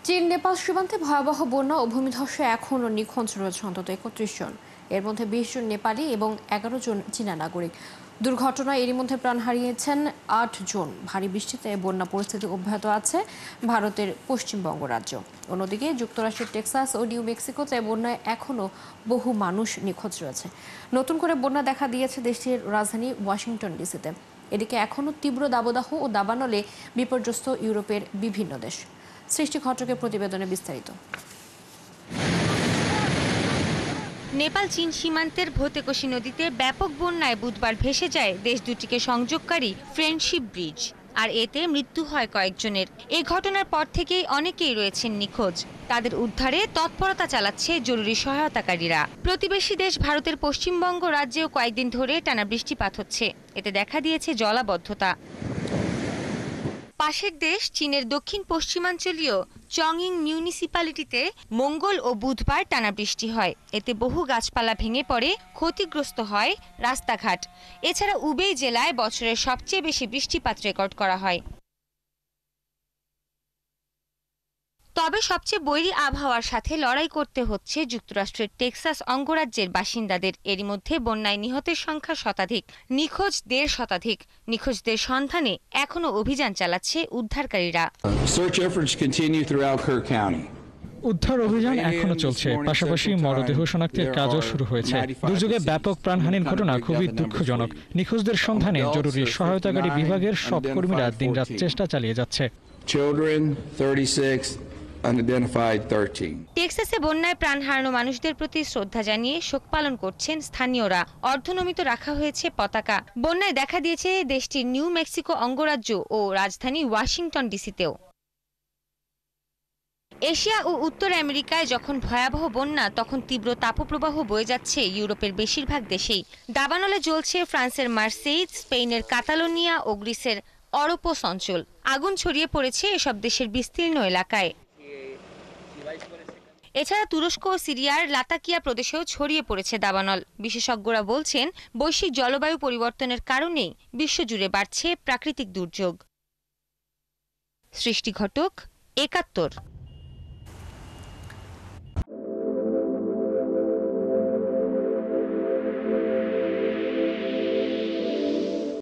চীন নেপাল সীমান্তে ভয়াবহ বন্যা ও ভূমিধসে এখনও নিখোঁজ রয়েছে অন্তত ৩১ জন। এর মধ্যে ২০ জন নেপালি এবং ১১ জন চীনা নাগরিক। দুর্ঘটনায় এরই মধ্যে প্রাণ হারিয়েছেন ৮ জন। ভারী বৃষ্টিতে বন্যা পরিস্থিতি অব্যাহত আছে ভারতের পশ্চিমবঙ্গ রাজ্য। অন্যদিকে যুক্তরাষ্ট্রের টেক্সাস ও নিউ মেক্সিকোতে বন্যায় এখনও বহু মানুষ নিখোঁজ রয়েছে। নতুন করে বন্যা দেখা দিয়েছে দেশটির রাজধানী ওয়াশিংটন ডিসিতে। এদিকে এখনও তীব্র দাবদাহ ও দাবানলে বিপর্যস্ত ইউরোপের বিভিন্ন দেশ। সৃষ্টি ঘটকের প্রতিবেদনে বিস্তারিত। নেপাল চীন সীমান্তের ভোতেকোশি নদীতে ব্যাপক বন্যায় বুধবার ভেসে যায় দেশ দুটিকে সংযোগকারী ফ্রেন্ডশিপ ব্রিজ, আর এতে মৃত্যু হয় কয়েকজনের। এই ঘটনার পর থেকেই অনেকেই রয়েছেন নিখোঁজ। তাদের উদ্ধারে তৎপরতা চালাচ্ছে জরুরি সহায়তাকারীরা। প্রতিবেশী দেশ ভারতের পশ্চিমবঙ্গ রাজ্যেও কয়েকদিন ধরে টানা বৃষ্টিপাত হচ্ছে। এতে দেখা দিয়েছে জলাবদ্ধতা। পাশের দেশ চীনের দক্ষিণ পশ্চিমাঞ্চলীয় চংইং মিউনিসিপ্যালিটিতে মঙ্গল ও বুধবার টানা বৃষ্টি হয়। এতে বহু গাছপালা ভেঙে পড়ে, ক্ষতিগ্রস্ত হয় রাস্তাঘাট। এছাড়া উবেই জেলায় বছরের সবচেয়ে বেশি বৃষ্টিপাত রেকর্ড করা হয়। তবে সবচেয়ে বৈরী আবহাওয়ার সাথে লড়াই করতে হচ্ছে যুক্তরাষ্ট্রের টেক্সাস অঙ্গরাজ্যের বাসিন্দাদের। এরই মধ্যে বন্যায় নিহতের সংখ্যা শতাধিক, নিখোঁজ ১.৫ শতাধিক। নিখোঁজদের সন্ধানে এখনো অভিযান চালাচ্ছে উদ্ধারকারীরা। উদ্ধার অভিযান এখনো চলছে, পাশাপাশি মরদেহ শনাক্তের কাজও শুরু হয়েছে। দুর্যোগে ব্যাপক প্রাণহানির ঘটনা খুবই দুঃখজনক। নিখোঁজদের সন্ধানে জরুরি সহায়তাকারী বিভাগের সব কর্মীরা দিনরাত চেষ্টা চালিয়ে যাচ্ছে। টেক্সাসে বন্যায় প্রাণ হারানো মানুষদের প্রতি শ্রদ্ধা জানিয়ে শোক পালন করছেন স্থানীয়রা। অর্ধনমিত রাখা হয়েছে পতাকা। বন্যায় দেখা দিয়েছে দেশটির নিউ মেক্সিকো অঙ্গরাজ্য ও রাজধানী ওয়াশিংটন ডিসিতেও। এশিয়া ও উত্তর আমেরিকায় যখন ভয়াবহ বন্যা, তখন তীব্র তাপপ্রবাহ বয়ে যাচ্ছে ইউরোপের বেশিরভাগ দেশেই। দাবানলে জ্বলছে ফ্রান্সের মার্সেইজ, স্পেনের কাতালোনিয়া ও গ্রিসের অরোপোস অঞ্চল। আগুন ছড়িয়ে পড়েছে এসব দেশের বিস্তীর্ণ এলাকায়। এছাড়া তুরস্ক ও সিরিয়ার লাতাকিয়া প্রদেশেও ছড়িয়ে পড়েছে দাবানল। বিশেষজ্ঞরা বলছেন, বৈশ্বিক জলবায়ু পরিবর্তনের কারণেই বিশ্বজুড়ে বাড়ছে প্রাকৃতিক দুর্যোগ। সৃষ্টি ঘটক, ৭১।